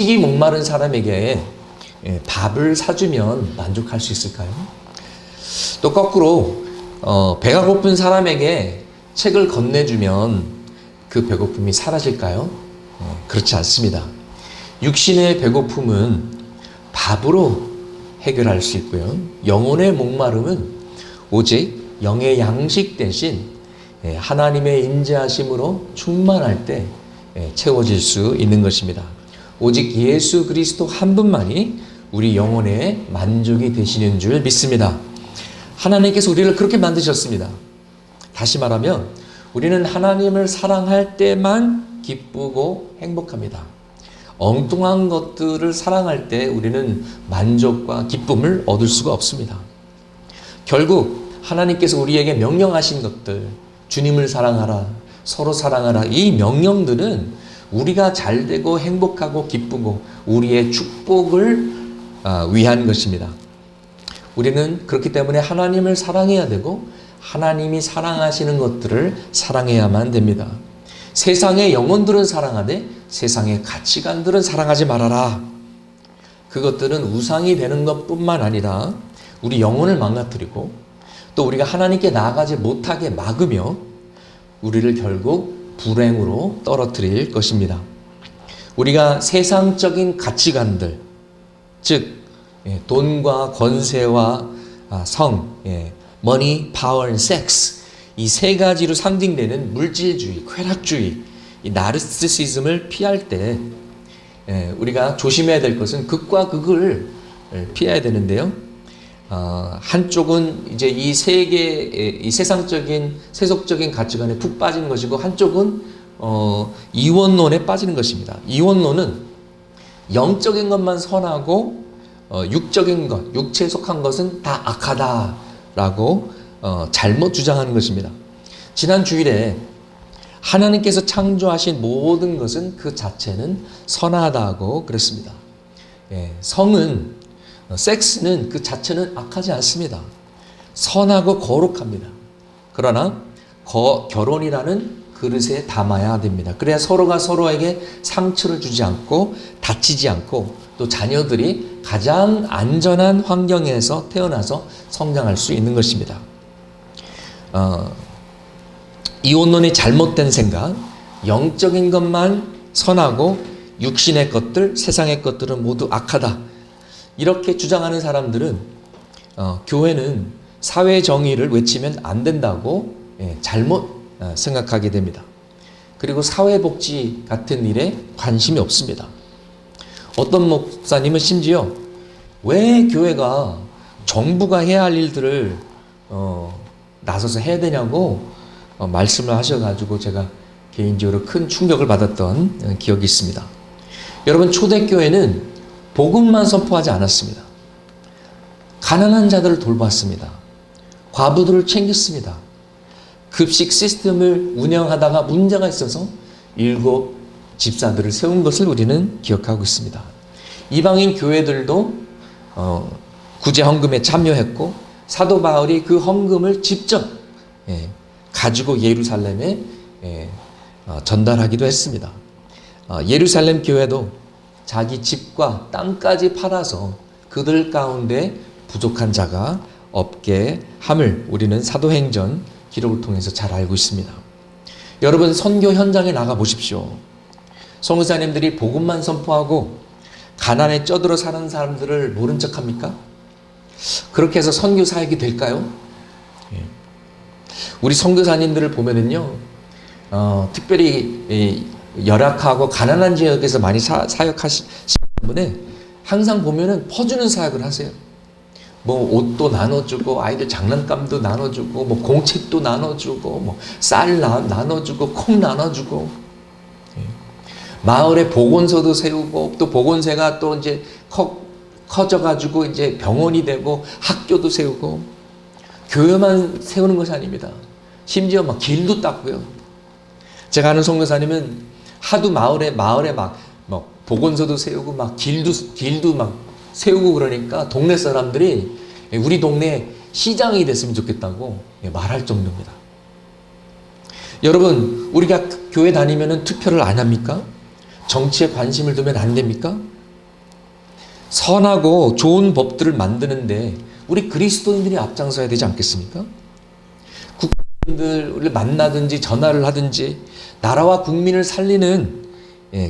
이 목마른 사람에게 밥을 사주면 만족할 수 있을까요? 또 거꾸로 배가 고픈 사람에게 책을 건네주면 그 배고픔이 사라질까요? 그렇지 않습니다. 육신의 배고픔은 밥으로 해결할 수 있고요. 영혼의 목마름은 오직 영의 양식 대신 하나님의 임재하심으로 충만할 때 채워질 수 있는 것입니다. 오직 예수 그리스도 한 분만이 우리 영혼의 만족이 되시는 줄 믿습니다. 하나님께서 우리를 그렇게 만드셨습니다. 다시 말하면 우리는 하나님을 사랑할 때만 기쁘고 행복합니다. 엉뚱한 것들을 사랑할 때 우리는 만족과 기쁨을 얻을 수가 없습니다. 결국 하나님께서 우리에게 명령하신 것들, 주님을 사랑하라, 서로 사랑하라, 이 명령들은 우리가 잘되고 행복하고 기쁘고 우리의 축복을 위한 것입니다. 우리는 그렇기 때문에 하나님을 사랑해야 되고 하나님이 사랑하시는 것들을 사랑해야만 됩니다. 세상의 영혼들은 사랑하되 세상의 가치관들은 사랑하지 말아라. 그것들은 우상이 되는 것뿐만 아니라 우리 영혼을 망가뜨리고 또 우리가 하나님께 나아가지 못하게 막으며 우리를 결국 불행으로 떨어뜨릴 것입니다. 우리가 세상적인 가치관들, 즉 돈과 권세와 성, money, power, and sex, 이 세 가지로 상징되는 물질주의, 쾌락주의, 이 나르시시즘을 피할 때 우리가 조심해야 될 것은 극과 극을 피해야 되는데요. 한쪽은 이제 이 세상적인 세속적인 가치관에 푹 빠지는 것이고 한쪽은 이원론에 빠지는 것입니다. 이원론은 영적인 것만 선하고 육적인 것, 육체에 속한 것은 다 악하다라고 잘못 주장하는 것입니다. 지난 주일에 하나님께서 창조하신 모든 것은 그 자체는 선하다고 그랬습니다. 성은 섹스는 그 자체는 악하지 않습니다. 선하고 거룩합니다. 그러나 결혼이라는 그릇에 담아야 됩니다. 그래야 서로가 서로에게 상처를 주지 않고 다치지 않고 또 자녀들이 가장 안전한 환경에서 태어나서 성장할 수 있는 것입니다. 이혼론의 잘못된 생각, 영적인 것만 선하고 육신의 것들, 세상의 것들은 모두 악하다. 이렇게 주장하는 사람들은 교회는 사회 정의를 외치면 안 된다고 잘못 생각하게 됩니다. 그리고 사회복지 같은 일에 관심이 없습니다. 어떤 목사님은 심지어 왜 교회가 정부가 해야 할 일들을 나서서 해야 되냐고 말씀을 하셔가지고 제가 개인적으로 큰 충격을 받았던 기억이 있습니다. 여러분, 초대교회는 복음만 선포하지 않았습니다. 가난한 자들을 돌봤습니다. 과부들을 챙겼습니다. 급식 시스템을 운영하다가 문제가 있어서 7 집사들을 세운 것을 우리는 기억하고 있습니다. 이방인 교회들도 구제 헌금에 참여했고 사도 바울이 그 헌금을 직접 가지고 예루살렘에 전달하기도 했습니다. 예루살렘 교회도 자기 집과 땅까지 팔아서 그들 가운데 부족한 자가 없게 함을 우리는 사도행전 기록을 통해서 잘 알고 있습니다. 여러분, 선교 현장에 나가 보십시오. 선교사님들이 복음만 선포하고 가난에 쪄들어 사는 사람들을 모른 척합니까? 그렇게 해서 선교 사역이 될까요? 우리 선교사님들을 보면은요, 특별히 열악하고 가난한 지역에서 많이 사역하시기 때문에 항상 보면은 퍼주는 사역을 하세요. 뭐 옷도 나눠주고 아이들 장난감도 나눠주고 뭐 공책도 나눠주고 뭐 쌀 나눠주고 콩 나눠주고 마을에 보건소도 세우고 또 보건소가 또 이제 커져가지고 이제 병원이 되고 학교도 세우고 교회만 세우는 것이 아닙니다. 심지어 막 길도 닦고요. 제가 아는 선교사님은 하도 마을에 막 보건소도 세우고 막 길도 막 세우고 그러니까 동네 사람들이 우리 동네 시장이 됐으면 좋겠다고 말할 정도입니다. 여러분, 우리가 교회 다니면은 투표를 안 합니까? 정치에 관심을 두면 안 됩니까? 선하고 좋은 법들을 만드는데 우리 그리스도인들이 앞장서야 되지 않겠습니까? 국민들을 만나든지 전화를 하든지 나라와 국민을 살리는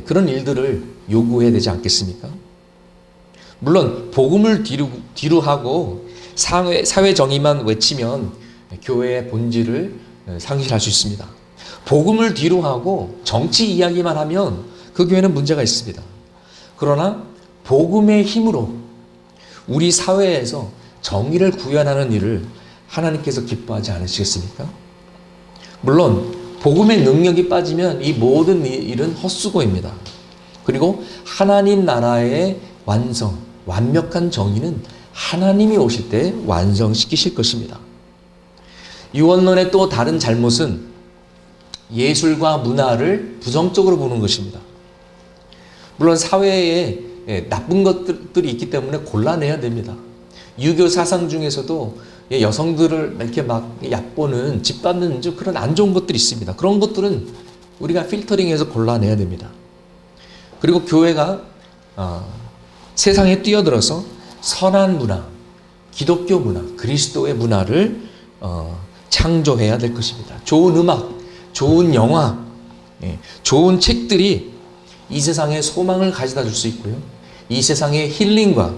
그런 일들을 요구해야 되지 않겠습니까? 물론 복음을 뒤로 하고 사회 정의만 외치면 교회의 본질을 상실할 수 있습니다. 복음을 뒤로 하고 정치 이야기만 하면 그 교회는 문제가 있습니다. 그러나 복음의 힘으로 우리 사회에서 정의를 구현하는 일을 하나님께서 기뻐하지 않으시겠습니까? 물론 복음의 능력이 빠지면 이 모든 일은 헛수고입니다. 그리고 하나님 나라의 완벽한 정의는 하나님이 오실 때 완성시키실 것입니다. 유언론의 또 다른 잘못은 예술과 문화를 부정적으로 보는 것입니다. 물론 사회에 나쁜 것들이 있기 때문에 골라내야 됩니다. 유교 사상 중에서도 여성들을 이렇게 막 얕보는, 짓밟는 그런 안 좋은 것들이 있습니다. 그런 것들은 우리가 필터링해서 골라내야 됩니다. 그리고 교회가 세상에 뛰어들어서 선한 문화, 기독교 문화, 그리스도의 문화를 창조해야 될 것입니다. 좋은 음악, 좋은 영화, 좋은 책들이 이 세상에 소망을 가져다 줄 수 있고요. 이 세상에 힐링과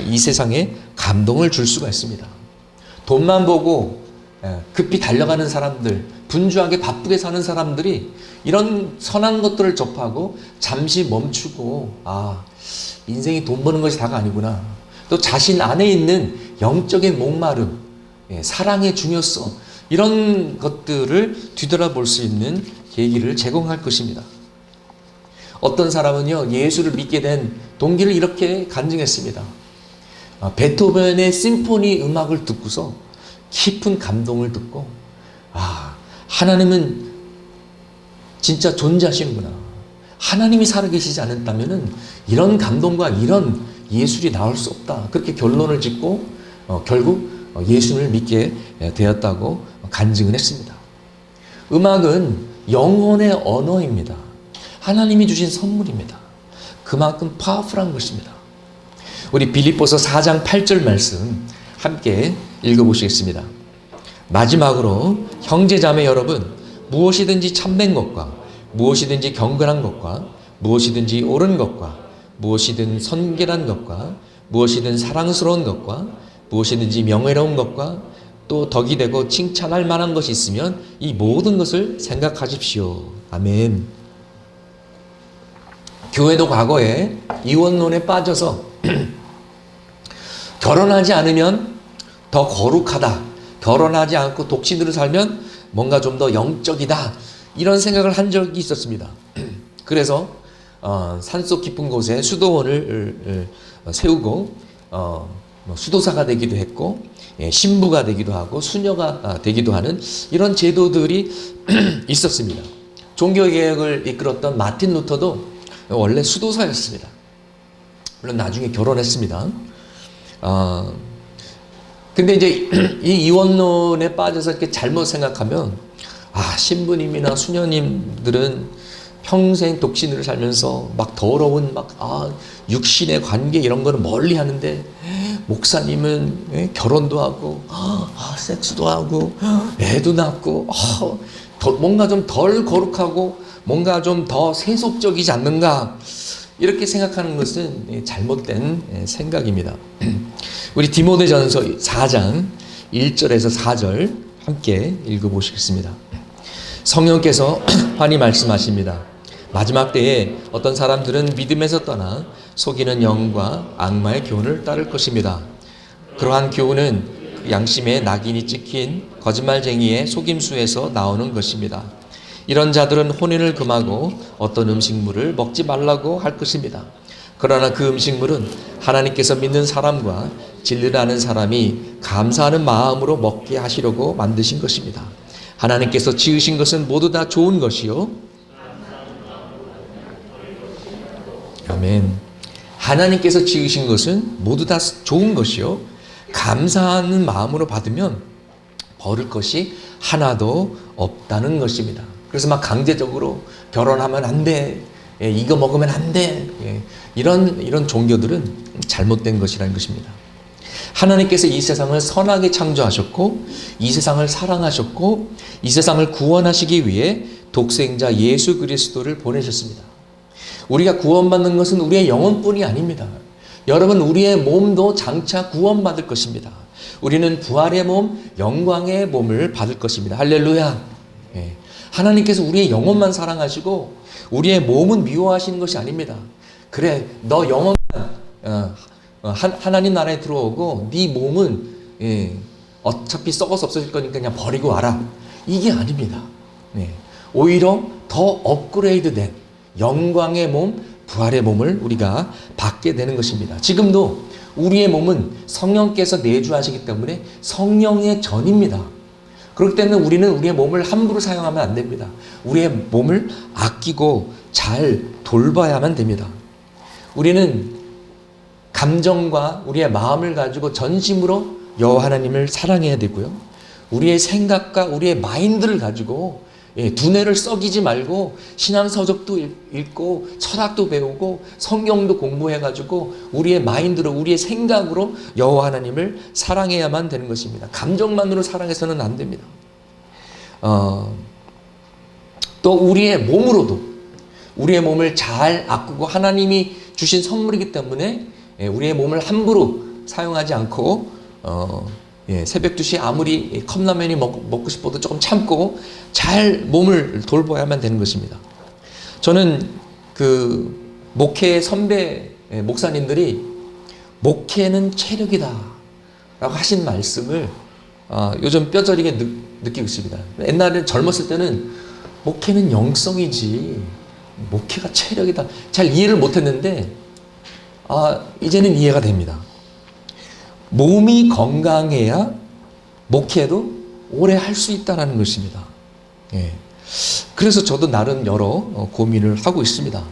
이 세상에 감동을 줄 수가 있습니다. 돈만 보고 급히 달려가는 사람들, 분주하게 바쁘게 사는 사람들이 이런 선한 것들을 접하고 잠시 멈추고 인생이 돈 버는 것이 다가 아니구나. 또 자신 안에 있는 영적인 목마름, 사랑의 중요성, 이런 것들을 뒤돌아볼 수 있는 계기를 제공할 것입니다. 어떤 사람은요, 예수를 믿게 된 동기를 이렇게 간증했습니다. 베토벤의 심포니 음악을 듣고서 깊은 감동을 듣고 하나님은 진짜 존재하시는구나. 하나님이 살아계시지 않았다면 이런 감동과 이런 예술이 나올 수 없다. 그렇게 결론을 짓고 결국 예수를 믿게 되었다고 간증을 했습니다. 음악은 영혼의 언어입니다. 하나님이 주신 선물입니다. 그만큼 파워풀한 것입니다. 우리 빌립보서 4장 8절 말씀 함께 읽어보시겠습니다. 마지막으로 형제자매 여러분, 무엇이든지 참된 것과 무엇이든지 경건한 것과 무엇이든지 옳은 것과 무엇이든 선결한 것과 무엇이든 사랑스러운 것과 무엇이든지 명예로운 것과 또 덕이 되고 칭찬할 만한 것이 있으면 이 모든 것을 생각하십시오. 아멘. 교회도 과거에 이원론에 빠져서 결혼하지 않으면 더 거룩하다, 결혼하지 않고 독신으로 살면 뭔가 좀 더 영적이다, 이런 생각을 한 적이 있었습니다. 그래서 산속 깊은 곳에 수도원을 세우고 수도사가 되기도 했고 신부가 되기도 하고 수녀가 되기도 하는 이런 제도들이 있었습니다. 종교개혁을 이끌었던 마틴 루터도 원래 수도사였습니다. 물론 나중에 결혼했습니다. 근데 이제 이 이원론에 빠져서 이렇게 잘못 생각하면 신부님이나 수녀님들은 평생 독신으로 살면서 막 더러운 육신의 관계 이런 거는 멀리 하는데 목사님은 결혼도 하고 섹스도 하고 애도 낳고 뭔가 좀 덜 거룩하고 뭔가 좀 더 세속적이지 않는가, 이렇게 생각하는 것은 잘못된 생각입니다. 우리 디모데전서 4장 1절에서 4절 함께 읽어보시겠습니다. 성령께서 환히 말씀하십니다. 마지막 때에 어떤 사람들은 믿음에서 떠나 속이는 영과 악마의 교훈을 따를 것입니다. 그러한 교훈은 양심에 낙인이 찍힌 거짓말쟁이의 속임수에서 나오는 것입니다. 이런 자들은 혼인을 금하고 어떤 음식물을 먹지 말라고 할 것입니다. 그러나 그 음식물은 하나님께서 믿는 사람과 진리를 아는 사람이 감사하는 마음으로 먹게 하시려고 만드신 것입니다. 하나님께서 지으신 것은 모두 다 좋은 것이요. 아멘. 하나님께서 지으신 것은 모두 다 좋은 것이요. 감사하는 마음으로 받으면 버릴 것이 하나도 없다는 것입니다. 그래서 막 강제적으로 결혼하면 안 돼, 이거 먹으면 안 돼. 이런 종교들은 잘못된 것이라는 것입니다. 하나님께서 이 세상을 선하게 창조하셨고 이 세상을 사랑하셨고 이 세상을 구원하시기 위해 독생자 예수 그리스도를 보내셨습니다. 우리가 구원받는 것은 우리의 영혼뿐이 아닙니다. 여러분, 우리의 몸도 장차 구원받을 것입니다. 우리는 부활의 몸, 영광의 몸을 받을 것입니다. 할렐루야. 하나님께서 우리의 영혼만 사랑하시고 우리의 몸은 미워하시는 것이 아닙니다. 그래, 너 영혼만 하나님 나라에 들어오고 네 몸은 어차피 썩어서 없어질 거니까 그냥 버리고 와라. 이게 아닙니다. 오히려 더 업그레이드된 영광의 몸, 부활의 몸을 우리가 받게 되는 것입니다. 지금도 우리의 몸은 성령께서 내주하시기 때문에 성령의 전입니다. 그렇기 때문에 우리는 우리의 몸을 함부로 사용하면 안 됩니다. 우리의 몸을 아끼고 잘 돌봐야만 됩니다. 우리는 감정과 우리의 마음을 가지고 전심으로 여호와 하나님을 사랑해야 되고요. 우리의 생각과 우리의 마인드를 가지고 두뇌를 썩이지 말고 신앙서적도 읽고 철학도 배우고 성경도 공부해가지고 우리의 마인드로 우리의 생각으로 여호와 하나님을 사랑해야만 되는 것입니다. 감정만으로 사랑해서는 안 됩니다. 또 우리의 몸으로도 우리의 몸을 잘 아끼고 하나님이 주신 선물이기 때문에 우리의 몸을 함부로 사용하지 않고 새벽 2시에 아무리 컵라면이 먹고 싶어도 조금 참고 잘 몸을 돌봐야만 되는 것입니다. 저는 그 목회 선배 목사님들이 목회는 체력이다 라고 하신 말씀을 요즘 뼈저리게 느끼고 있습니다. 옛날에 젊었을 때는 목회는 영성이지 목회가 체력이다 잘 이해를 못했는데 이제는 이해가 됩니다. 몸이 건강해야 목회도 오래 할 수 있다는 것입니다. 그래서 저도 나름 여러 고민을 하고 있습니다.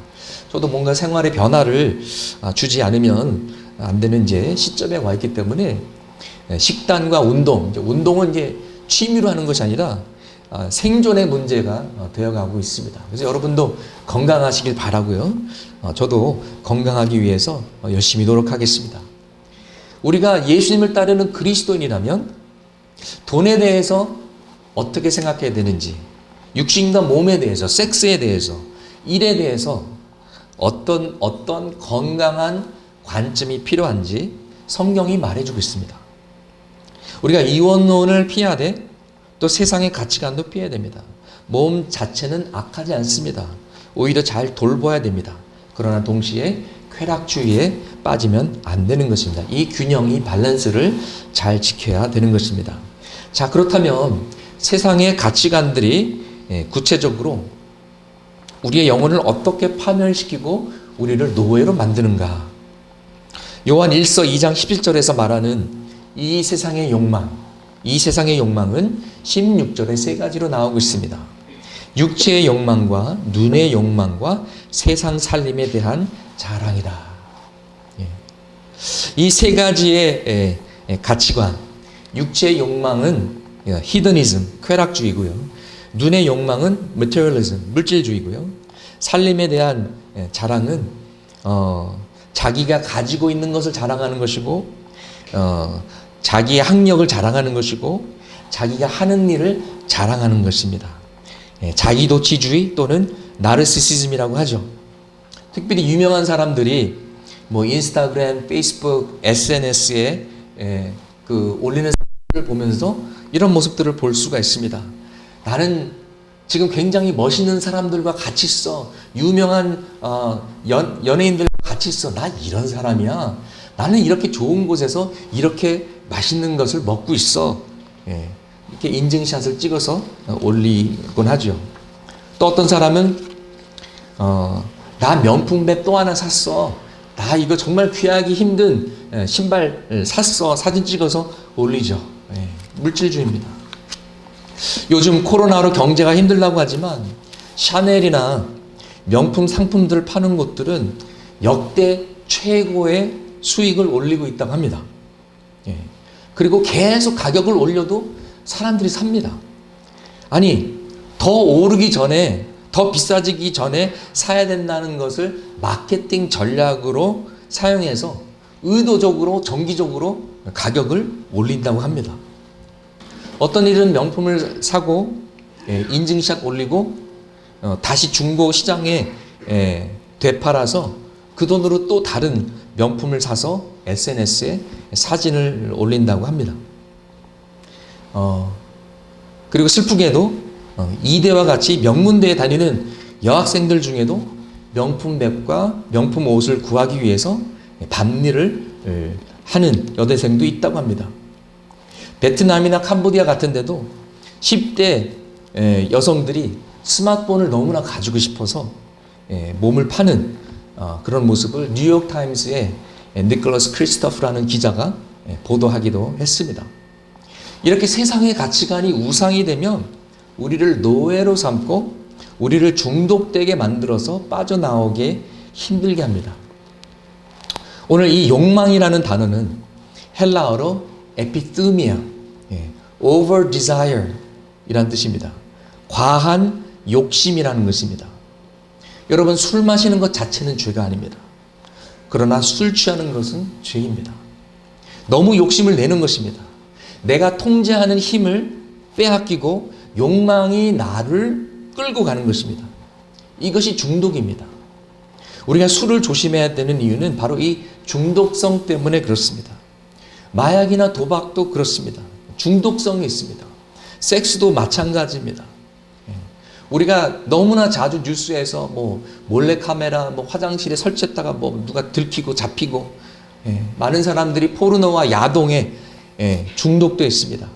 저도 뭔가 생활의 변화를 주지 않으면 안 되는 이제 시점에 와 있기 때문에 식단과 운동은 이제 취미로 하는 것이 아니라 생존의 문제가 되어가고 있습니다. 그래서 여러분도 건강하시길 바라고요. 저도 건강하기 위해서 열심히 노력하겠습니다. 우리가 예수님을 따르는 그리스도인이라면 돈에 대해서 어떻게 생각해야 되는지, 육신과 몸에 대해서, 섹스에 대해서, 일에 대해서 어떤 건강한 관점이 필요한지 성경이 말해주고 있습니다. 우리가 이원론을 피해야 돼. 또 세상의 가치관도 피해야 됩니다. 몸 자체는 악하지 않습니다. 오히려 잘 돌봐야 됩니다. 그러나 동시에 쾌락주의에 빠지면 안 되는 것입니다. 이 균형, 이 밸런스를 잘 지켜야 되는 것입니다. 자, 그렇다면 세상의 가치관들이 구체적으로 우리의 영혼을 어떻게 파멸시키고 우리를 노예로 만드는가? 요한 1서 2장 11절에서 말하는 이 세상의 욕망은 16절에 세 가지로 나오고 있습니다. 육체의 욕망과 눈의 욕망과 세상 살림에 대한 자랑이다. 이 세 가지의 가치관, 육체의 욕망은 히드니즘, 쾌락주의고요. 눈의 욕망은 materialism, 물질주의고요. 살림에 대한 자랑은 자기가 가지고 있는 것을 자랑하는 것이고 자기의 학력을 자랑하는 것이고 자기가 하는 일을 자랑하는 것입니다. 자기도취주의 또는 나르시시즘이라고 하죠. 특별히 유명한 사람들이 뭐 인스타그램, 페이스북, SNS에 올리는 사람들을 보면서 이런 모습들을 볼 수가 있습니다. 나는 지금 굉장히 멋있는 사람들과 같이 있어. 유명한 연예인들과 같이 있어. 나 이런 사람이야. 나는 이렇게 좋은 곳에서 이렇게 맛있는 것을 먹고 있어. 이렇게 인증샷을 찍어서 올리곤 하죠. 또 어떤 사람은 나 명품백 또 하나 샀어. 나 이거 정말 귀하기 힘든 신발 샀어. 사진 찍어서 올리죠. 물질주의입니다. 요즘 코로나로 경제가 힘들다고 하지만 샤넬이나 명품 상품들을 파는 곳들은 역대 최고의 수익을 올리고 있다고 합니다. 그리고 계속 가격을 올려도 사람들이 삽니다. 아니, 더 오르기 전에 더 비싸지기 전에 사야 된다는 것을 마케팅 전략으로 사용해서 의도적으로 정기적으로 가격을 올린다고 합니다. 어떤 일은 명품을 사고 인증샷 올리고 다시 중고 시장에 되팔아서 그 돈으로 또 다른 명품을 사서 SNS에 사진을 올린다고 합니다. 그리고 슬프게도 이대와 같이 명문대에 다니는 여학생들 중에도 명품 맵과 명품 옷을 구하기 위해서 밤일을 하는 여대생도 있다고 합니다. 베트남이나 캄보디아 같은 데도 10대 여성들이 스마트폰을 너무나 가지고 싶어서 몸을 파는 그런 모습을 뉴욕타임스의 니콜러스 크리스토프라는 기자가 보도하기도 했습니다. 이렇게 세상의 가치관이 우상이 되면 우리를 노예로 삼고 우리를 중독되게 만들어서 빠져나오게 힘들게 합니다. 오늘 이 욕망이라는 단어는 헬라어로 에피thymia, over desire 이란 뜻입니다. 과한 욕심이라는 것입니다. 여러분, 술 마시는 것 자체는 죄가 아닙니다. 그러나 술 취하는 것은 죄입니다. 너무 욕심을 내는 것입니다. 내가 통제하는 힘을 빼앗기고 욕망이 나를 끌고 가는 것입니다. 이것이 중독입니다. 우리가 술을 조심해야 되는 이유는 바로 이 중독성 때문에 그렇습니다. 마약이나 도박도 그렇습니다. 중독성이 있습니다. 섹스도 마찬가지입니다. 우리가 너무나 자주 뉴스에서 몰래카메라 화장실에 설치했다가 누가 들키고 잡히고 많은 사람들이 포르노와 야동에 중독되어 있습니다.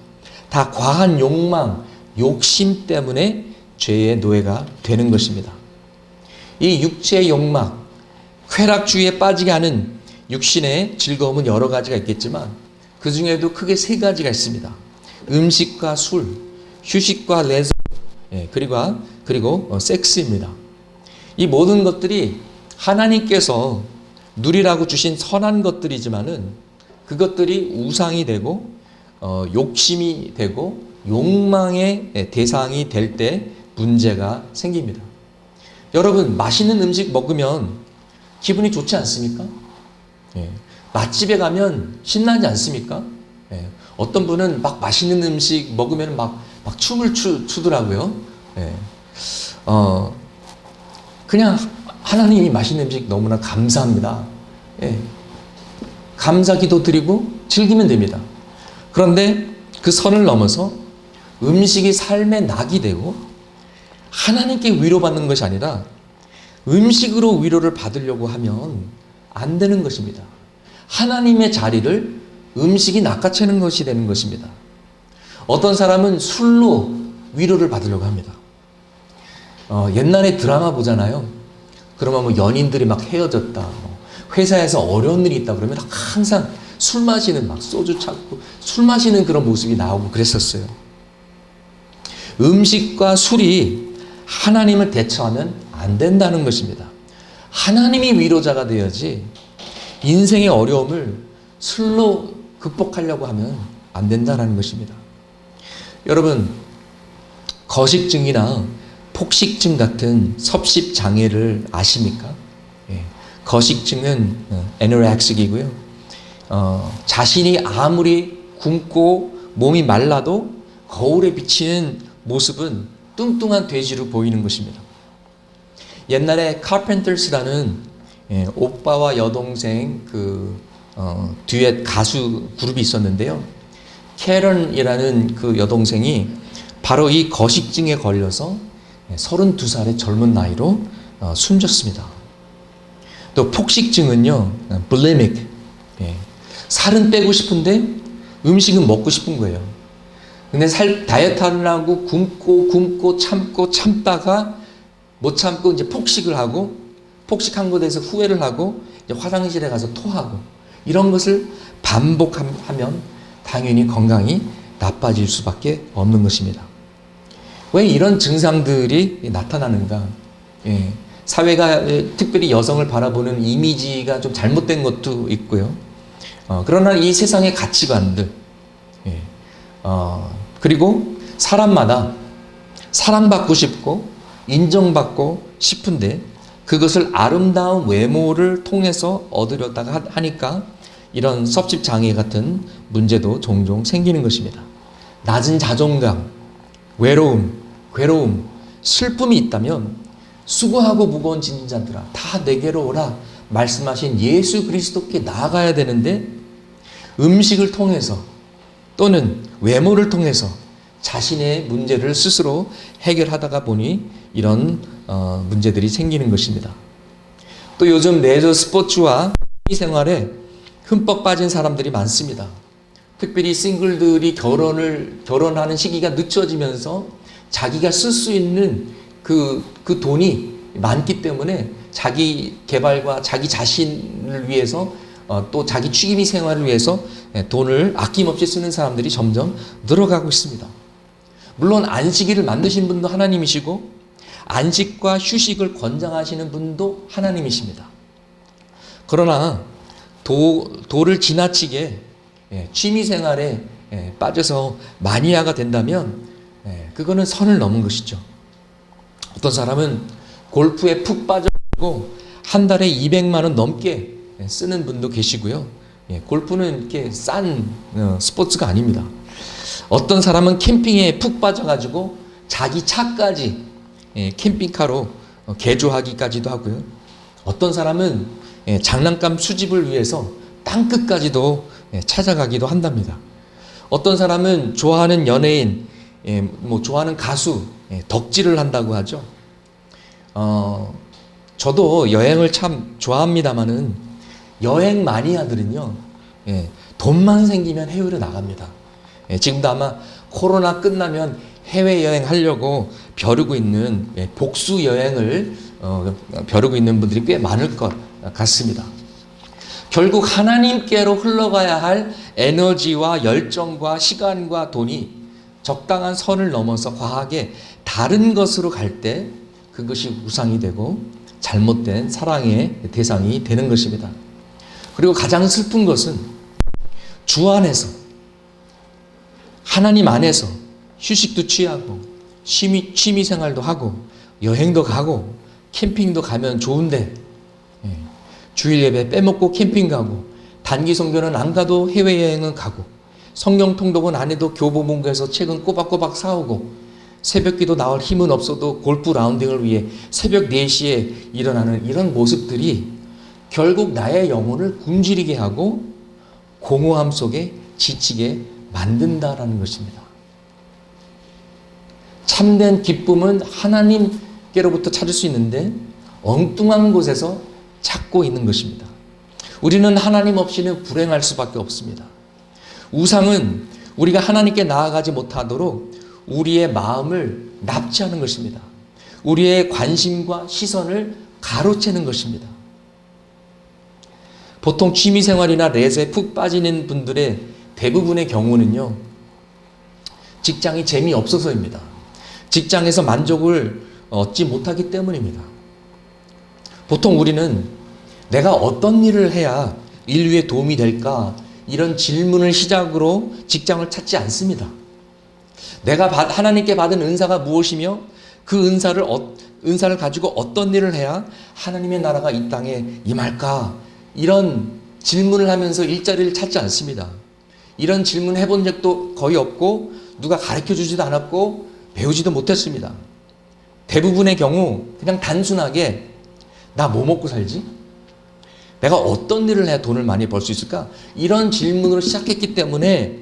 다 과한 욕망, 욕심 때문에 죄의 노예가 되는 것입니다. 이 육체의 욕망, 쾌락주의에 빠지게 하는 육신의 즐거움은 여러 가지가 있겠지만 그 중에도 크게 세 가지가 있습니다. 음식과 술, 휴식과 레저, 그리고 섹스입니다. 이 모든 것들이 하나님께서 누리라고 주신 선한 것들이지만은 그것들이 우상이 되고 욕심이 되고 욕망의 대상이 될 때 문제가 생깁니다. 여러분, 맛있는 음식 먹으면 기분이 좋지 않습니까? 맛집에 가면 신나지 않습니까? 어떤 분은 막 맛있는 음식 먹으면 막 춤을 추더라고요. 그냥 하나님이 맛있는 음식 너무나 감사합니다. 감사 기도 드리고 즐기면 됩니다. 그런데 그 선을 넘어서 음식이 삶의 낙이 되고 하나님께 위로받는 것이 아니라 음식으로 위로를 받으려고 하면 안 되는 것입니다. 하나님의 자리를 음식이 낚아채는 것이 되는 것입니다. 어떤 사람은 술로 위로를 받으려고 합니다. 옛날에 드라마 보잖아요. 그러면 연인들이 막 헤어졌다, 회사에서 어려운 일이 있다 그러면 항상 술 마시는 소주 찾고 술 마시는 그런 모습이 나오고 그랬었어요. 음식과 술이 하나님을 대처하면 안 된다는 것입니다. 하나님이 위로자가 되어야지 인생의 어려움을 술로 극복하려고 하면 안 된다는 것입니다. 여러분, 거식증이나 폭식증 같은 섭식 장애를 아십니까? 거식증은 애노렉식이고요. 자신이 아무리 굶고 몸이 말라도 거울에 비치는 모습은 뚱뚱한 돼지로 보이는 것입니다. 옛날에 카펜터스라는 오빠와 여동생 듀엣 가수 그룹이 있었는데요. 캐런이라는 그 여동생이 바로 이 거식증에 걸려서 32살의 젊은 나이로 숨졌습니다. 또 폭식증은요, bulimic. 살은 빼고 싶은데 음식은 먹고 싶은 거예요. 근데 다이어트 하려고 굶고 참다가 못 참고 이제 폭식을 하고, 폭식한 것에 대해서 후회를 하고 이제 화장실에 가서 토하고, 이런 것을 반복하면 당연히 건강이 나빠질 수밖에 없는 것입니다. 왜 이런 증상들이 나타나는가? 사회가 특별히 여성을 바라보는 이미지가 좀 잘못된 것도 있고요. 그러나 이 세상의 가치관들, 그리고 사람마다 사랑받고 싶고 인정받고 싶은데 그것을 아름다운 외모를 통해서 얻으려다가 하니까 이런 섭식장애 같은 문제도 종종 생기는 것입니다. 낮은 자존감, 외로움, 괴로움, 슬픔이 있다면 수고하고 무거운 짐진 자들아 다 내게로 오라 말씀하신 예수 그리스도께 나아가야 되는데 음식을 통해서 또는 외모를 통해서 자신의 문제를 스스로 해결하다가 보니 이런 문제들이 생기는 것입니다. 또 요즘 레저 스포츠와 생활에 흠뻑 빠진 사람들이 많습니다. 특별히 싱글들이 결혼하는 시기가 늦춰지면서 자기가 쓸 수 있는 그 돈이 많기 때문에 자기 개발과 자기 자신을 위해서 또 자기 취미 생활을 위해서 돈을 아낌없이 쓰는 사람들이 점점 늘어가고 있습니다. 물론 안식일을 만드신 분도 하나님이시고 안식과 휴식을 권장하시는 분도 하나님이십니다. 그러나 도를 지나치게 취미 생활에 빠져서 마니아가 된다면 그거는 선을 넘은 것이죠. 어떤 사람은 골프에 푹 빠져가지고 한 달에 200만 원 넘게 쓰는 분도 계시고요. 골프는 이렇게 싼 스포츠가 아닙니다. 어떤 사람은 캠핑에 푹 빠져가지고 자기 차까지 캠핑카로 개조하기까지도 하고요. 어떤 사람은 장난감 수집을 위해서 땅끝까지도 찾아가기도 한답니다. 어떤 사람은 좋아하는 연예인, 좋아하는 가수 덕질을 한다고 하죠. 저도 여행을 참 좋아합니다만은 여행 마니아들은요, 돈만 생기면 해외로 나갑니다. 지금도 아마 코로나 끝나면 해외여행 하려고 벼르고 있는 복수 여행을 벼르고 있는 분들이 꽤 많을 것 같습니다. 결국 하나님께로 흘러가야 할 에너지와 열정과 시간과 돈이 적당한 선을 넘어서 과하게 다른 것으로 갈 때 그것이 우상이 되고 잘못된 사랑의 대상이 되는 것입니다. 그리고 가장 슬픈 것은 주 안에서 하나님 안에서 휴식도 취하고 취미 생활도 하고 여행도 가고 캠핑도 가면 좋은데 주일 예배 빼먹고 캠핑 가고 단기 선교는 안 가도 해외여행은 가고 성경 통독은 안 해도 교보문고에서 책은 꼬박꼬박 사오고 새벽기도 나올 힘은 없어도 골프 라운딩을 위해 새벽 4시에 일어나는 이런 모습들이 결국 나의 영혼을 굶주리게 하고 공허함 속에 지치게 만든다라는 것입니다. 참된 기쁨은 하나님께로부터 찾을 수 있는데 엉뚱한 곳에서 찾고 있는 것입니다. 우리는 하나님 없이는 불행할 수밖에 없습니다. 우상은 우리가 하나님께 나아가지 못하도록 우리의 마음을 납치하는 것입니다. 우리의 관심과 시선을 가로채는 것입니다. 보통 취미생활이나 레저에 푹 빠지는 분들의 대부분의 경우는요, 직장이 재미없어서입니다. 직장에서 만족을 얻지 못하기 때문입니다. 보통 우리는 내가 어떤 일을 해야 인류에 도움이 될까? 이런 질문을 시작으로 직장을 찾지 않습니다. 내가 하나님께 받은 은사가 무엇이며 그 은사를 가지고 어떤 일을 해야 하나님의 나라가 이 땅에 임할까? 이런 질문을 하면서 일자리를 찾지 않습니다. 이런 질문 해본 적도 거의 없고 누가 가르쳐 주지도 않았고 배우지도 못했습니다. 대부분의 경우 그냥 단순하게 나 뭐 먹고 살지? 내가 어떤 일을 해야 돈을 많이 벌 수 있을까? 이런 질문으로 시작했기 때문에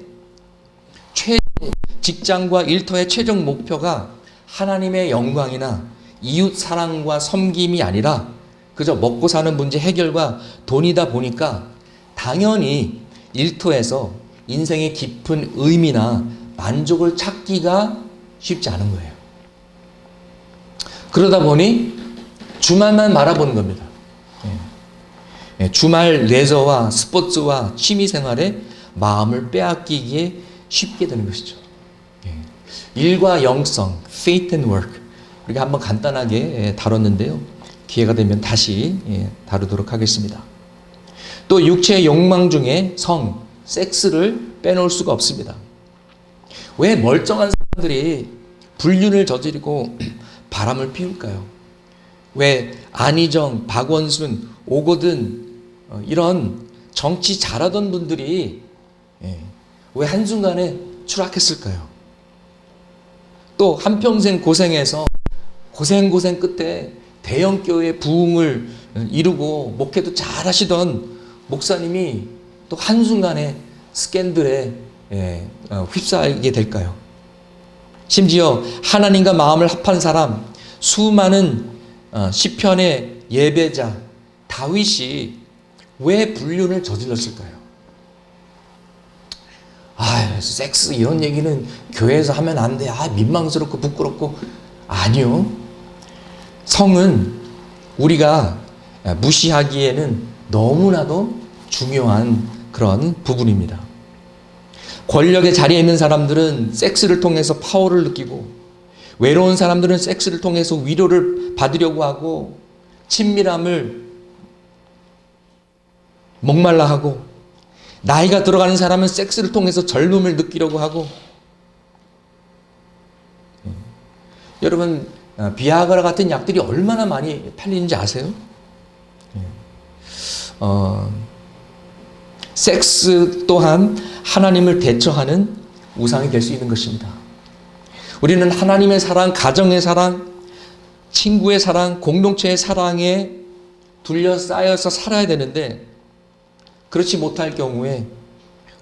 직장과 일터의 최종 목표가 하나님의 영광이나 이웃 사랑과 섬김이 아니라 그저 먹고 사는 문제 해결과 돈이다 보니까 당연히 일터에서 인생의 깊은 의미나 만족을 찾기가 쉽지 않은 거예요. 그러다 보니 주말만 바라보는 겁니다. 주말 레저와 스포츠와 취미생활에 마음을 빼앗기기에 쉽게 되는 것이죠. 일과 영성, faith and work, 우리가 한번 간단하게 다뤘는데요. 기회가 되면 다시 다루도록 하겠습니다. 또 육체의 욕망 중에 성, 섹스를 빼놓을 수가 없습니다. 왜 멀쩡한 사람들이 불륜을 저지르고 바람을 피울까요? 왜 안희정, 박원순, 오거든 이런 정치 잘하던 분들이 왜 한순간에 추락했을까요? 또 한평생 고생해서 고생 끝에 대형교회 부흥을 이루고 목회도 잘 하시던 목사님이 또 한순간에 스캔들에 휩싸이게 될까요? 심지어 하나님과 마음을 합한 사람, 수많은 시편의 예배자 다윗이 왜 불륜을 저질렀을까요? 섹스 이런 얘기는 교회에서 하면 안 돼. 민망스럽고 부끄럽고. 아니요. 성은 우리가 무시하기에는 너무나도 중요한 그런 부분입니다. 권력의 자리에 있는 사람들은 섹스를 통해서 파워를 느끼고, 외로운 사람들은 섹스를 통해서 위로를 받으려고 하고, 친밀함을 목말라 하고, 나이가 들어가는 사람은 섹스를 통해서 젊음을 느끼려고 하고. 여러분, 비아그라 같은 약들이 얼마나 많이 팔리는지 아세요? 섹스 또한 하나님을 대처하는 우상이 될 수 있는 것입니다. 우리는 하나님의 사랑, 가정의 사랑, 친구의 사랑, 공동체의 사랑에 둘러싸여서 살아야 되는데, 그렇지 못할 경우에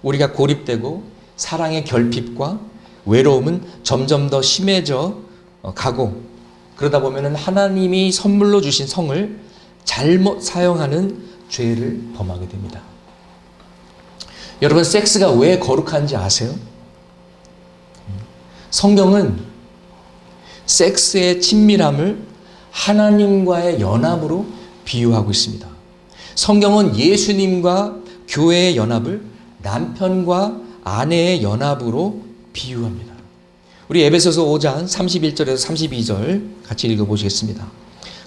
우리가 고립되고 사랑의 결핍과 외로움은 점점 더 심해져 가고, 그러다 보면 하나님이 선물로 주신 성을 잘못 사용하는 죄를 범하게 됩니다. 여러분, 섹스가 왜 거룩한지 아세요? 성경은 섹스의 친밀함을 하나님과의 연합으로 비유하고 있습니다. 성경은 예수님과 교회의 연합을 남편과 아내의 연합으로 비유합니다. 우리 에베소서 5장 31절에서 32절 같이 읽어보시겠습니다.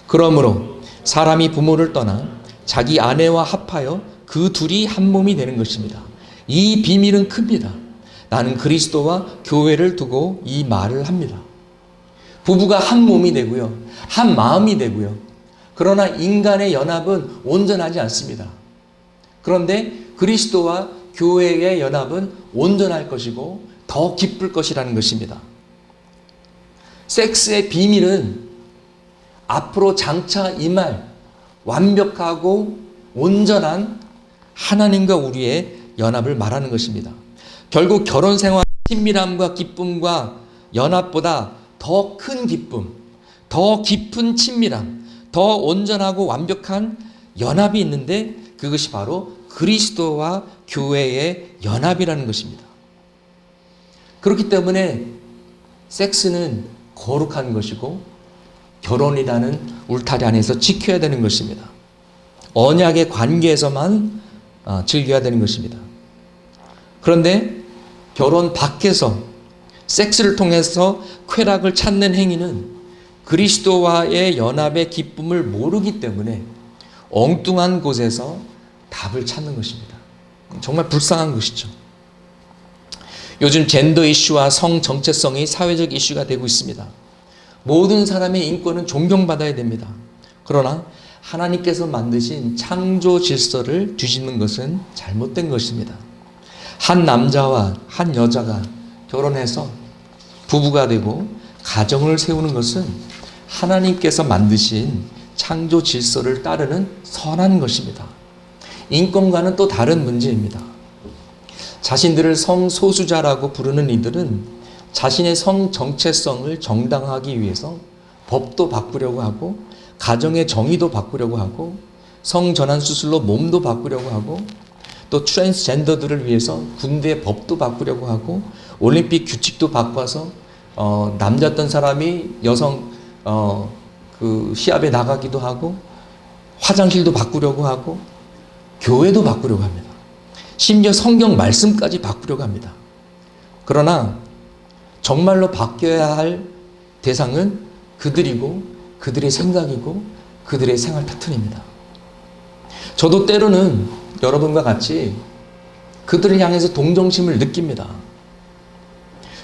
그러므로 사람이 부모를 떠나 자기 아내와 합하여 그 둘이 한 몸이 되는 것입니다. 이 비밀은 큽니다. 나는 그리스도와 교회를 두고 이 말을 합니다. 부부가 한 몸이 되고요, 한 마음이 되고요. 그러나 인간의 연합은 온전하지 않습니다. 그런데 그리스도와 교회의 연합은 온전할 것이고 더 기쁠 것이라는 것입니다. 섹스의 비밀은 앞으로 장차 임할 완벽하고 온전한 하나님과 우리의 연합을 말하는 것입니다. 결국 결혼 생활 친밀함과 기쁨과 연합보다 더 큰 기쁨, 더 깊은 친밀함, 더 온전하고 완벽한 연합이 있는데, 그것이 바로 그리스도와 교회의 연합이라는 것입니다. 그렇기 때문에 섹스는 거룩한 것이고 결혼이라는 울타리 안에서 지켜야 되는 것입니다. 언약의 관계에서만 즐겨야 되는 것입니다. 그런데 결혼 밖에서 섹스를 통해서 쾌락을 찾는 행위는 그리스도와의 연합의 기쁨을 모르기 때문에 엉뚱한 곳에서 답을 찾는 것입니다. 정말 불쌍한 것이죠. 요즘 젠더 이슈와 성 정체성이 사회적 이슈가 되고 있습니다. 모든 사람의 인권은 존경받아야 됩니다. 그러나 하나님께서 만드신 창조 질서를 뒤집는 것은 잘못된 것입니다. 한 남자와 한 여자가 결혼해서 부부가 되고 가정을 세우는 것은 하나님께서 만드신 창조 질서를 따르는 선한 것입니다. 인권과는 또 다른 문제입니다. 자신들을 성소수자라고 부르는 이들은 자신의 성 정체성을 정당화하기 위해서 법도 바꾸려고 하고, 가정의 정의도 바꾸려고 하고, 성전환 수술로 몸도 바꾸려고 하고, 또 트랜스젠더들을 위해서 군대 법도 바꾸려고 하고, 올림픽 규칙도 바꿔서 남자였던 사람이 여성 그 시합에 나가기도 하고, 화장실도 바꾸려고 하고, 교회도 바꾸려고 합니다. 심지어 성경 말씀까지 바꾸려고 합니다. 그러나 정말로 바뀌어야 할 대상은 그들이고 그들의 생각이고 그들의 생활 패턴입니다. 저도 때로는 여러분과 같이 그들을 향해서 동정심을 느낍니다.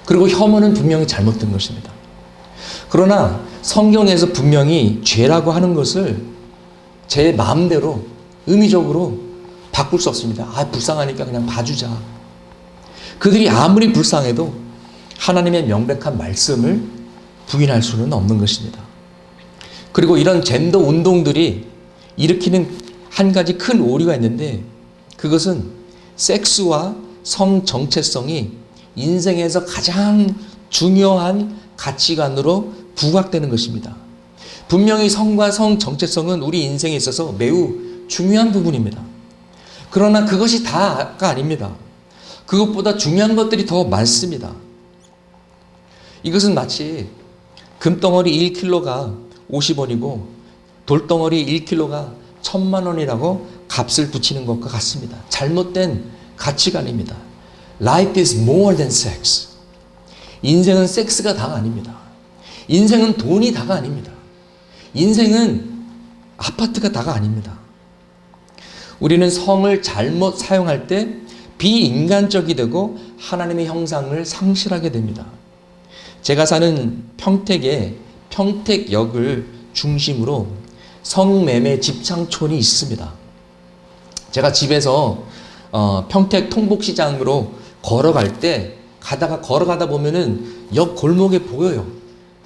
그리고 혐오는 분명히 잘못된 것입니다. 그러나 성경에서 분명히 죄라고 하는 것을 제 마음대로 의미적으로 바꿀 수 없습니다. 불쌍하니까 그냥 봐주자. 그들이 아무리 불쌍해도 하나님의 명백한 말씀을 부인할 수는 없는 것입니다. 그리고 이런 젠더 운동들이 일으키는 한 가지 큰 오류가 있는데, 그것은 섹스와 성 정체성이 인생에서 가장 중요한 가치관으로 부각되는 것입니다. 분명히 성과 성 정체성은 우리 인생에 있어서 매우 중요한 부분입니다. 그러나 그것이 다가 아닙니다. 그것보다 중요한 것들이 더 많습니다. 이것은 마치 금덩어리 1kg가 50원이고 돌덩어리 1kg가 1000만원이라고 값을 붙이는 것과 같습니다. 잘못된 가치관입니다. Life is more than sex. 인생은 섹스가 다가 아닙니다. 인생은 돈이 다가 아닙니다. 인생은 아파트가 다가 아닙니다. 우리는 성을 잘못 사용할 때 비인간적이 되고 하나님의 형상을 상실하게 됩니다. 제가 사는 평택에 평택역을 중심으로 성매매 집창촌이 있습니다. 제가 집에서 평택 통복시장으로 걸어갈 때 걸어가다 보면은 역 골목에 보여요.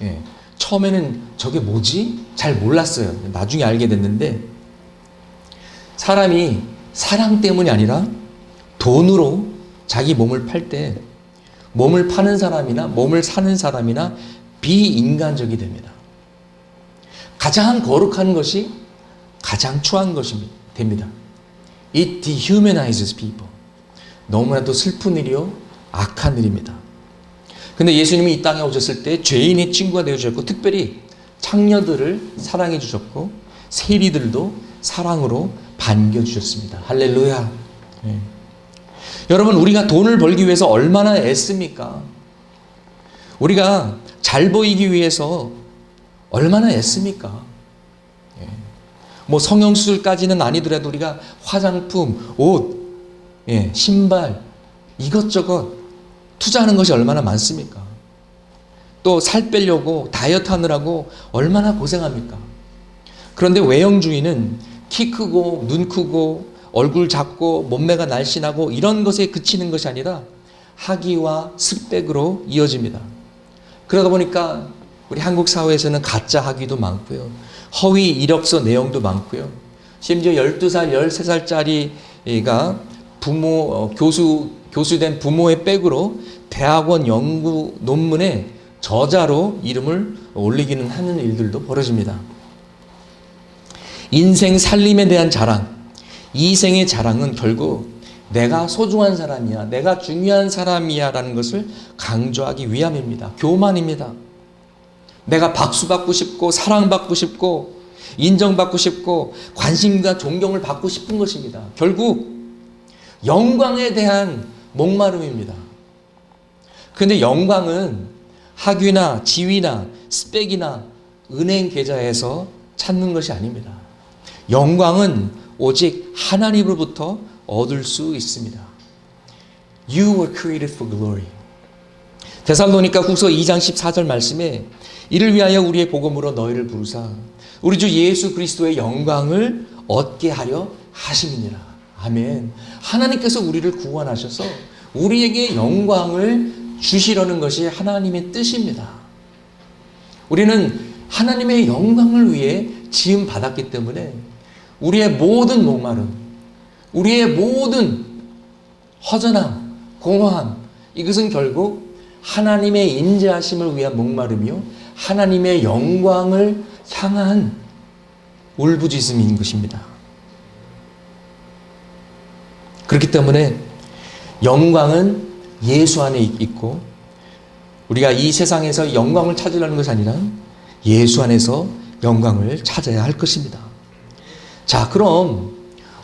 예. 처음에는 저게 뭐지? 잘 몰랐어요. 나중에 알게 됐는데, 사람이 사랑 때문이 아니라 돈으로 자기 몸을 팔 때 몸을 파는 사람이나 몸을 사는 사람이나 비인간적이 됩니다. 가장 거룩한 것이 가장 추한 것이 됩니다. It dehumanizes people. 너무나도 슬픈 일이요, 악한 일입니다. 근데 예수님이 이 땅에 오셨을 때 죄인의 친구가 되어주셨고, 특별히 창녀들을 사랑해 주셨고, 세리들도 사랑으로 반겨주셨습니다. 할렐루야. 네. 여러분, 우리가 돈을 벌기 위해서 얼마나 애씁니까? 우리가 잘 보이기 위해서 얼마나 애씁니까? 예. 뭐 성형수술까지는 아니더라도 우리가 화장품, 옷, 예, 신발, 이것저것 투자하는 것이 얼마나 많습니까? 또 살 빼려고 다이어트 하느라고 얼마나 고생합니까? 그런데 외형주의는 키 크고 눈 크고 얼굴 작고 몸매가 날씬하고 이런 것에 그치는 것이 아니라 학위와 스펙으로 이어집니다. 그러다 보니까 우리 한국 사회에서는 가짜 학위도 많고요, 허위 이력서 내용도 많고요, 심지어 12살, 13살짜리가 교수된 부모의 백으로 대학원 연구 논문에 저자로 이름을 올리기는 하는 일들도 벌어집니다. 인생 살림에 대한 자랑, 이생의 자랑은 결국 내가 소중한 사람이야, 내가 중요한 사람이야 라는 것을 강조하기 위함입니다. 교만입니다. 내가 박수받고 싶고 사랑받고 싶고 인정받고 싶고 관심과 존경을 받고 싶은 것입니다. 결국 영광에 대한 목마름입니다. 그런데 영광은 학위나 지위나 스펙이나 은행 계좌에서 찾는 것이 아닙니다. 영광은 오직 하나님으로부터 얻을 수 있습니다. You were created for glory. 데살로니가 후서 2장 14절 말씀에 이를 위하여 우리의 복음으로 너희를 부르사 우리 주 예수 그리스도의 영광을 얻게 하려 하심이니라. 아멘. 하나님께서 우리를 구원하셔서 우리에게 영광을 주시려는 것이 하나님의 뜻입니다. 우리는 하나님의 영광을 위해 지음 받았기 때문에 우리의 모든 목마름, 우리의 모든 허전함, 공허함, 이것은 결국 하나님의 인자하심을 위한 목마름이요, 하나님의 영광을 향한 울부짖음인 것입니다. 그렇기 때문에 영광은 예수 안에 있고, 우리가 이 세상에서 영광을 찾으려는 것이 아니라 예수 안에서 영광을 찾아야 할 것입니다. 자, 그럼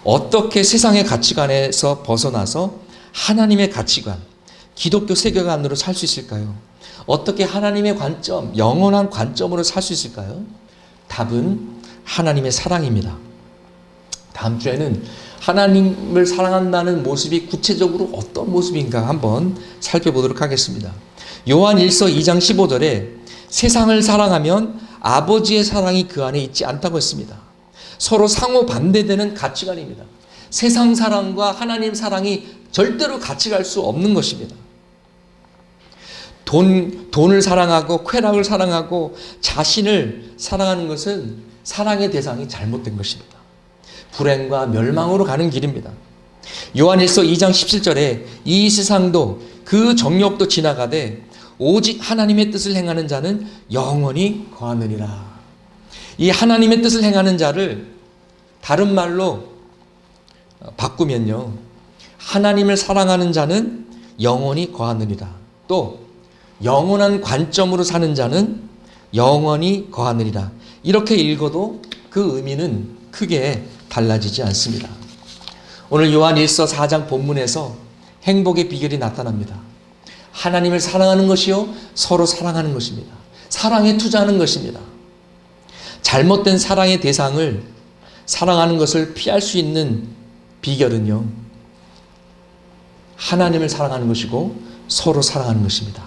어떻게 세상의 가치관에서 벗어나서 하나님의 가치관, 기독교 세계관으로 살 수 있을까요? 어떻게 하나님의 관점, 영원한 관점으로 살 수 있을까요? 답은 하나님의 사랑입니다. 다음 주에는 하나님을 사랑한다는 모습이 구체적으로 어떤 모습인가 한번 살펴보도록 하겠습니다. 요한 1서 2장 15절에 세상을 사랑하면 아버지의 사랑이 그 안에 있지 않다고 했습니다. 서로 상호 반대되는 가치관입니다. 세상 사랑과 하나님 사랑이 절대로 같이 갈 수 없는 것입니다. 돈을 사랑하고 쾌락을 사랑하고 자신을 사랑하는 것은 사랑의 대상이 잘못된 것입니다. 불행과 멸망으로 가는 길입니다. 요한일서 2장 17절에 이 세상도 그 정욕도 지나가되 오직 하나님의 뜻을 행하는 자는 영원히 거하느니라. 이 하나님의 뜻을 행하는 자를 다른 말로 바꾸면요, 하나님을 사랑하는 자는 영원히 거하느니라. 또 영원한 관점으로 사는 자는 영원히 거하느니라. 이렇게 읽어도 그 의미는 크게 달라지지 않습니다. 오늘 요한일서 4장 본문에서 행복의 비결이 나타납니다. 하나님을 사랑하는 것이요, 서로 사랑하는 것입니다. 사랑에 투자하는 것입니다. 잘못된 사랑의 대상을 사랑하는 것을 피할 수 있는 비결은요, 하나님을 사랑하는 것이고 서로 사랑하는 것입니다.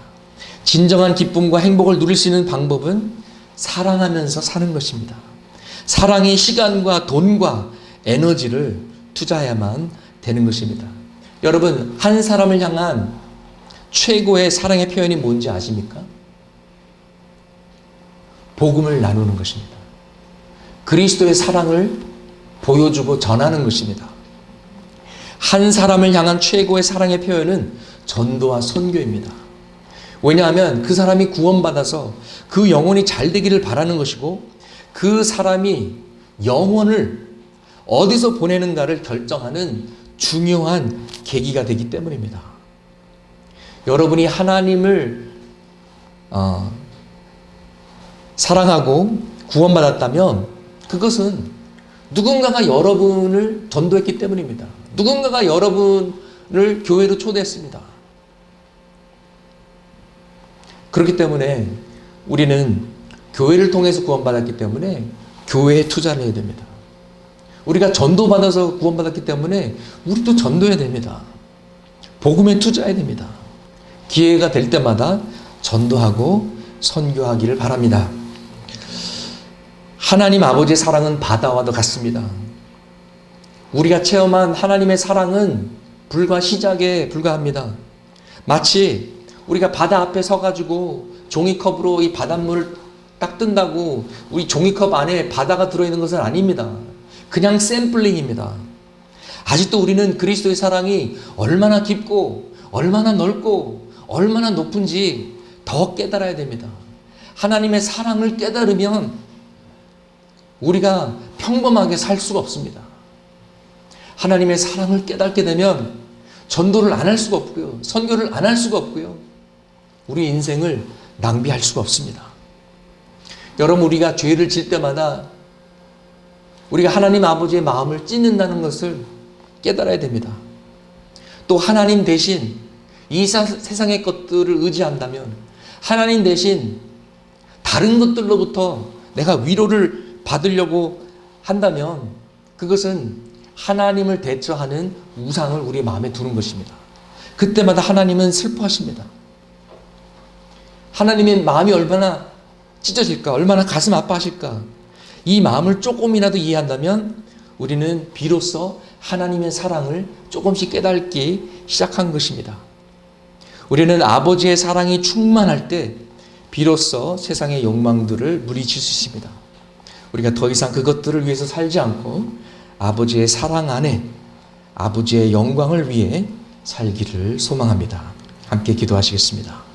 진정한 기쁨과 행복을 누릴 수 있는 방법은 사랑하면서 사는 것입니다. 사랑의 시간과 돈과 에너지를 투자해야만 되는 것입니다. 여러분, 한 사람을 향한 최고의 사랑의 표현이 뭔지 아십니까? 복음을 나누는 것입니다. 그리스도의 사랑을 보여주고 전하는 것입니다. 한 사람을 향한 최고의 사랑의 표현은 전도와 선교입니다. 왜냐하면 그 사람이 구원받아서 그 영혼이 잘 되기를 바라는 것이고, 그 사람이 영혼을 어디서 보내는가를 결정하는 중요한 계기가 되기 때문입니다. 여러분이 하나님을 사랑하고 구원받았다면 그것은 누군가가 여러분을 전도했기 때문입니다. 누군가가 여러분을 교회로 초대했습니다. 그렇기 때문에 우리는 교회를 통해서 구원받았기 때문에 교회에 투자를 해야 됩니다. 우리가 전도받아서 구원받았기 때문에 우리도 전도해야 됩니다. 복음에 투자해야 됩니다. 기회가 될 때마다 전도하고 선교하기를 바랍니다. 하나님 아버지의 사랑은 바다와도 같습니다. 우리가 체험한 하나님의 사랑은 불과 시작에 불과합니다. 마치 우리가 바다 앞에 서가지고 종이컵으로 이 바닷물을 딱 뜬다고 우리 종이컵 안에 바다가 들어있는 것은 아닙니다. 그냥 샘플링입니다. 아직도 우리는 그리스도의 사랑이 얼마나 깊고 얼마나 넓고 얼마나 높은지 더 깨달아야 됩니다. 하나님의 사랑을 깨달으면 우리가 평범하게 살 수가 없습니다. 하나님의 사랑을 깨닫게 되면 전도를 안 할 수가 없고요, 선교를 안 할 수가 없고요, 우리 인생을 낭비할 수가 없습니다. 여러분, 우리가 죄를 질 때마다 우리가 하나님 아버지의 마음을 찢는다는 것을 깨달아야 됩니다. 또 하나님 대신 이 세상의 것들을 의지한다면, 하나님 대신 다른 것들로부터 내가 위로를 받으려고 한다면 그것은 하나님을 대처하는 우상을 우리 마음에 두는 것입니다. 그때마다 하나님은 슬퍼하십니다. 하나님의 마음이 얼마나 찢어질까, 얼마나 가슴 아파하실까. 이 마음을 조금이라도 이해한다면 우리는 비로소 하나님의 사랑을 조금씩 깨닫기 시작한 것입니다. 우리는 아버지의 사랑이 충만할 때 비로소 세상의 욕망들을 물리칠 수 있습니다. 우리가 더 이상 그것들을 위해서 살지 않고 아버지의 사랑 안에 아버지의 영광을 위해 살기를 소망합니다. 함께 기도하시겠습니다.